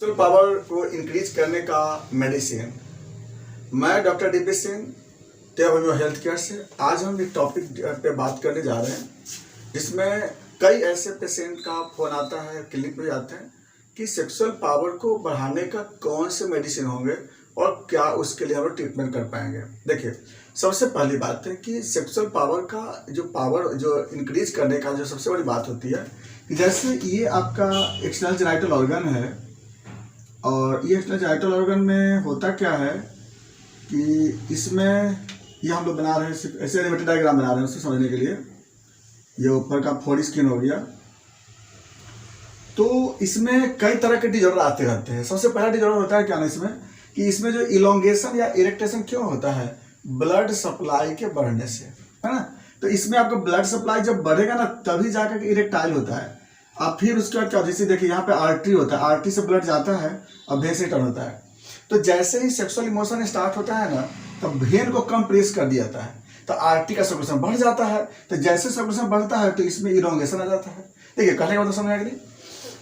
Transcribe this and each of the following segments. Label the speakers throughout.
Speaker 1: Sexual power को increase करने का मेडिसिन। मैं डॉक्टर डीपी सिंह, देव होम्यो हेल्थ केयर से। आज हम एक टॉपिक पे बात करने जा रहे हैं जिसमें कई ऐसे पेशेंट का फोन आता है, क्लिनिक में आते हैं कि सेक्सुअल पावर को बढ़ाने का कौन से मेडिसिन होंगे और क्या उसके लिए हम लोग ट्रीटमेंट कर पाएंगे। देखिए, सबसे पहली बात है कि सेक्सुअल पावर का जो इंक्रीज करने का जो सबसे बड़ी बात होती है कि जैसे ये आपका एक्सटर्नल जेनिटल ऑर्गन है और ये एक्सटर्नल जेनिटल ऑर्गन में होता क्या है कि इसमें ये हम लोग बना रहे हैं, ऐसे एनिमेटेड डायग्राम बना रहे हैं उसको समझने के लिए। ये ऊपर का फोर स्किन हो गया, तो इसमें कई तरह के डिजॉर्डर आते रहते हैं। सबसे पहला डिजॉर्डर होता है क्या ना इसमें कि इसमें जो इलोंगेशन या इरेक्टेशन क्यों होता है, ब्लड सप्लाई के बढ़ने से, है ना। तो इसमें आपका ब्लड सप्लाई जब बढ़ेगा ना तभी जाकर के इरेक्टाइल होता है। अब फिर उसके बाद क्या, जैसे देखिए यहाँ पे आर्टरी होता है, आर्टरी से ब्लड जाता है और भेन से टर्न होता है। तो जैसे ही सेक्सुअल इमोशन स्टार्ट होता है ना तब भेन को कम प्रेस कर दिया जाता है, तो आर्टरी का सर्कुलेशन बढ़ जाता है। तो जैसे सर्कुलेशन बढ़ता है तो इसमें इलोंगेशन आ जाता है। देखिए, कहने का मतलब समझ आ गई।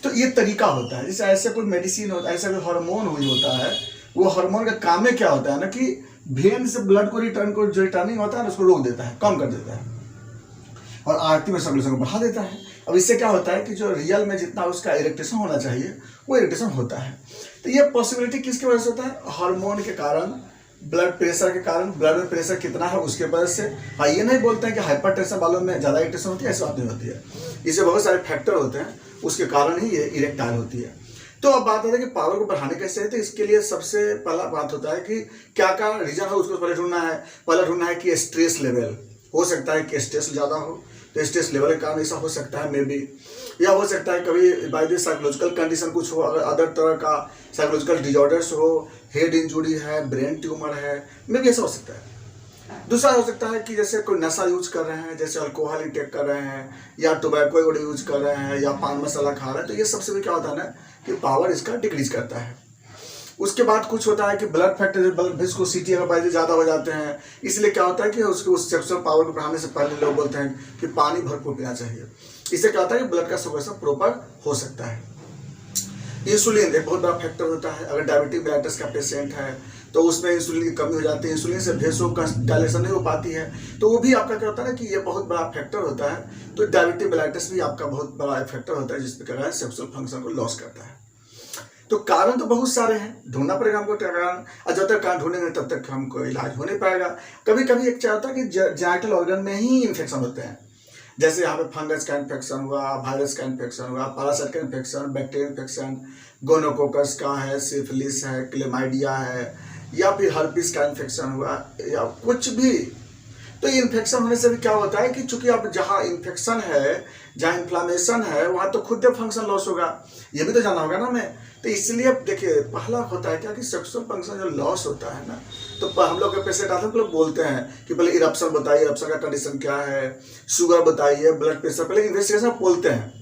Speaker 1: तो ये तरीका होता है, जैसे ऐसे कोई मेडिसिन होता है, ऐसा कोई हार्मोन होता है, वो हार्मोन का काम में क्या होता है ना कि भेन से ब्लड को जो रिटर्निंग होता है ना उसको रोक देता है, कम कर देता है और आर्टरी में सर्कुलेशन को बढ़ा देता है। अब इससे क्या होता है कि जो रियल में जितना उसका इरेक्टेशन होना चाहिए वो इरेक्टेशन होता है। तो ये पॉसिबिलिटी किसकी वजह से होता है? हार्मोन के कारण, ब्लड प्रेशर के कारण। ब्लड में प्रेशर कितना है उसके वजह से। हाँ, ये नहीं बोलते हैं कि हाइपरटेंशन वालों में ज़्यादा इरेक्टेशन होती है, ऐसी बात नहीं होती है। इससे बहुत सारे फैक्टर होते हैं, उसके कारण ही ये इरेक्टाइल होती है। तो अब बात होता है कि पावर को बढ़ाने कैसे है। तो इसके लिए सबसे पहला बात होता है कि क्या क्या रीजन है उसको पहले ढूंढना है कि स्ट्रेस लेवल हो सकता है कि स्ट्रेस ज़्यादा हो, तो स्ट्रेस लेवल के कारण ऐसा हो सकता है मे बी, या हो सकता है कभी बाय द साइकोलॉजिकल कंडीशन कुछ हो, अगर अदर तरह का साइकोलॉजिकल डिजॉर्डर्स हो, हेड इंजुरी है, ब्रेन ट्यूमर है, मे बी ऐसा हो सकता है। दूसरा हो सकता है कि जैसे कोई नशा यूज कर रहे हैं, जैसे अल्कोहल इंटेक कर रहे हैं या टोबैको यूज कर रहे हैं या पान मसाला खा रहे हैं, तो ये सबसे भी क्या होता है ना कि पावर इसका डिक्रीज करता है। उसके बाद कुछ होता है कि ब्लड फैक्टर, ब्लड विस्कोसिटी अगर बाइज ज़्यादा हो जाते हैं, इसलिए क्या होता है कि उसको उस सेक्सुअल पावर को बढ़ाने से पहले लोग बोलते हैं कि पानी भरपूर पीना चाहिए। इससे क्या होता है कि ब्लड का सर्कुलेशन प्रॉपर हो सकता है। इंसुलिन एक बहुत बड़ा फैक्टर होता है। अगर डायबिटिक मेलाइटस का पेशेंट है तो उसमें इंसुलिन की कमी हो जाती है, इंसुलिन से भेसो का डायलेशन नहीं हो पाती है, तो वो भी आपका क्या होता है ना कि ये बहुत बड़ा फैक्टर होता है। तो डायबिटिक मेलाइटस भी आपका बहुत बड़ा फैक्टर होता है जिसके कारण सेक्सुअल फंक्शन को लॉस करता है। तो कारण तो बहुत सारे हैं, ढूंढना पड़ेगा हमको कारण, और जब तक कारण ढूंढेंगे तब तक हमको इलाज हो नहीं पाएगा। कभी कभी एक क्या होता है कि जेनिटल ऑर्गन में ही इन्फेक्शन होते हैं, जैसे यहाँ पे फंगस का इन्फेक्शन हुआ, वायरस का इन्फेक्शन हुआ, पैरासाइट का इन्फेक्शन, बैक्टीरियल इन्फेक्शन, गोनोकोकस का है, सिफिलिस है, क्लेमाइडिया है, या फिर हर्पिस का इन्फेक्शन हुआ या कुछ भी। तो इन्फेक्शन होने से भी क्या होता है कि चूंकि अब जहाँ इन्फेक्शन है, जहाँ इन्फ्लामेशन है, वहाँ तो खुद फंक्शन लॉस होगा, ये भी तो जाना होगा ना हमें। तो इसलिए अब देखिए, पहला होता है क्या कि सेक्सुअल फंक्शन जो लॉस होता है ना, तो हम लोग के पेशेंट आते हैं तो लोग बोलते हैं कि पहले इरप्शन बताइए, इरप्शन का कंडीशन क्या है, शुगर बताइए, ब्लड प्रेशर, पहले इन्वेस्टिगेशन बोलते हैं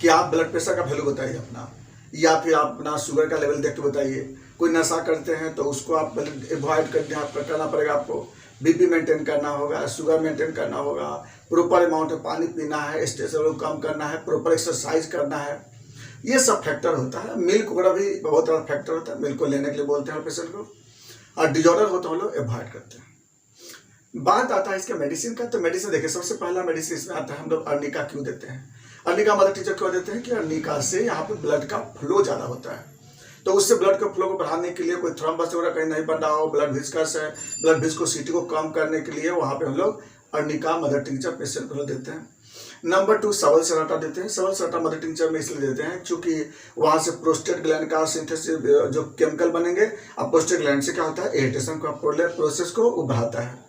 Speaker 1: कि आप ब्लड प्रेशर का वैल्यू बताइए अपना, या फिर आप अपना शुगर का लेवल देख के बताइए। कोई नशा करते हैं तो उसको आप अवॉइड करना पड़ेगा, आपको बीपी मेंटेन करना होगा, शुगर मेंटेन करना होगा, प्रॉपर अमाउंट में पानी पीना है, स्ट्रेस लेवल कम करना है, प्रॉपर एक्सरसाइज करना है, ये सब फैक्टर होता है। मिल्क वगैरह भी बहुत बड़ा फैक्टर होता है, मिल्क को लेने के लिए बोलते हैं पेशेंट को, और डिजॉर्डर होता है हम लोग अवॉइड करते हैं। बात आता है इसके मेडिसिन का। तो मेडिसिन देखिए, सबसे पहला मेडिसिन इसमें आता है, हम लोग अर्निका क्यों देते हैं। अर्निका मदर टीचर क्यों देते हैं कि अर्निका से यहाँ पे ब्लड का फ्लो ज़्यादा होता है, तो उससे ब्लड के फ्लो को बढ़ाने के लिए, कोई थ्रोम्बस वगैरह कहीं नहीं बन रहा हो, ब्लड विस्कस है, ब्लड विस्कोसिटी को कम करने के लिए वहाँ पे हम लोग अर्निका मदर टिंचर पेशेंट को देते हैं। नंबर 2 सबल सराटा देते हैं। सबल सराटा मदर टिंचर में इसलिए देते हैं क्योंकि वहाँ से प्रोस्टेट ग्लैंड का सिंथेसिस जो केमिकल बनेंगे, अब प्रोस्टेट ग्लैंड से क्या होता है, इरिटेशन का प्रोसेस को वो बढ़ाता है।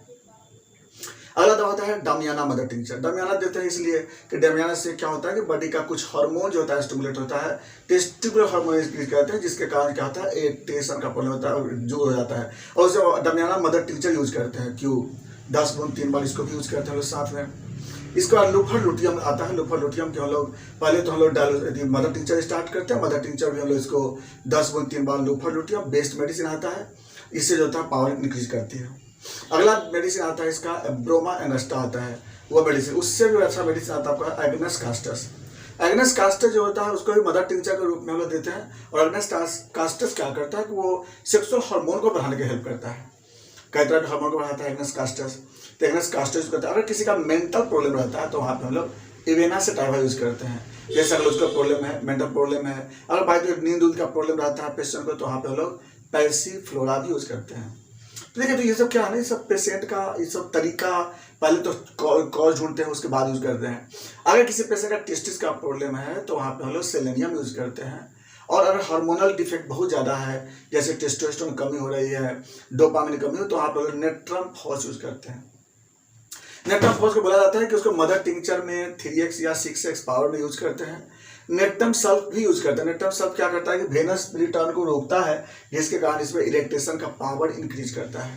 Speaker 1: अगला दवा होता है डामियाना मदर टिंचर। डामियाना देते हैं इसलिए कि डामियाना से क्या होता है कि बॉडी का कुछ हार्मोन जो होता है स्टिमुलेट होता है, टेस्टिकुलर हार्मोन इंक्रीज करते हैं, जिसके कारण क्या होता है इरिटेशन का प्रॉब्लम होता है, जो हो जाता है। और उसे डामियाना मदर टिंचर यूज करते हैं, क्यों 10 बूंद 3 बार इसको भी यूज करते हैं लोग साथ में। इसके बाद लूफर लुटियम आता है। लूफर लुटियम के हम लोग पहले तो हम लोग मदर टिंचर स्टार्ट करते हैं, मदर टिंचर भी हम लोग इसको 10 बूंद 3 बार लूफर लुटियम बेस्ट मेडिसिन आता है, इससे जो होता है पावर इंक्रीज करती है। अगला मेडिसिन आता है इसका ब्रोमा एंगस्टा आता है, वो मेडिसिन, उससे भी अच्छा मेडिसिन आता है आपका एग्नस कास्टस। एग्नेस कास्टस जो होता है उसको भी मदर टिंचर के रूप में हम लोग देते हैं। और एग्नेस कास्टस क्या करता है कि वो सेक्सुअल हार्मोन को बढ़ाने की हेल्प करता है, कई तरह के हार्मोन को बढ़ाता है एग्नेस कास्टस। तो एग्नेस कास्टस यूज करता है। अगर किसी का मेंटल प्रॉब्लम रहता है तो वहाँ पे हम लोग इवेना सेटाइवा यूज करते हैं। जैसे अगर उसका प्रॉब्लम है, मेंटल प्रॉब्लम है, अगर बाई तो नींद उद का प्रॉब्लम रहता है पेशेंट को, तो वहाँ पे हम लोग पैसिफ्लोरा भी यूज करते हैं। तो देखिए, तो ये सब क्या है ना, ये सब पेशेंट का ये सब तरीका, पहले तो कॉज ढूंढते हैं उसके बाद यूज करते हैं। अगर किसी पेशेंट का टेस्टिस का प्रॉब्लम है तो वहाँ पे हम लोग सेलेनियम यूज करते हैं। और अगर हार्मोनल डिफेक्ट बहुत ज़्यादा है, जैसे टेस्टोस्टेरोन कमी हो रही है, डोपामिन कमी हो, तो वहाँ पे नेट्रम फॉस यूज करते हैं। नेट्रम फॉस को बोला जाता है कि उसको मदर टिंचर में 3x या 6x पावर में यूज करते हैं। नेट्रम सल्फ भी यूज करते हैं। नेट्रम सल्फ क्या करता है कि वेनस रिटर्न को रोकता है, जिसके कारण इसमें इरेक्टेशन का पावर इंक्रीज करता है।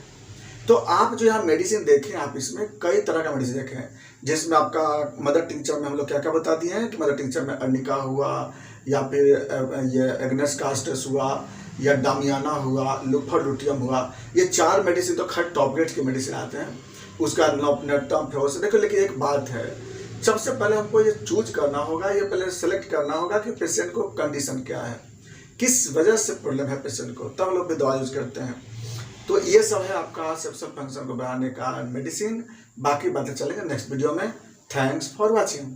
Speaker 1: तो आप जो यहाँ मेडिसिन देखें, आप इसमें कई तरह का मेडिसिन देखें, जिसमें आपका मदर टिंचर में हम लोग क्या क्या बता दिए हैं कि मदर टिंचर में अर्निका हुआ, या फिर ये एग्नेस कास्टस हुआ, या डामियाना हुआ, लुफालुटियम हुआ। ये 4 मेडिसिन तो खैर टॉप ग्रेड के मेडिसिन आते हैं। उसका नेट्रम फेस देखो, लेकिन एक बात है, सबसे पहले हमको ये चूज करना होगा, ये पहले सेलेक्ट करना होगा कि पेशेंट को कंडीशन क्या है, किस वजह से प्रॉब्लम है पेशेंट को, तब लोग भी दवा यूज करते हैं। तो ये सब है आपका सेक्सुअल फंक्शन को बढ़ाने का मेडिसिन। बाकी बातें चलेंगे नेक्स्ट वीडियो में। Thanks for watching.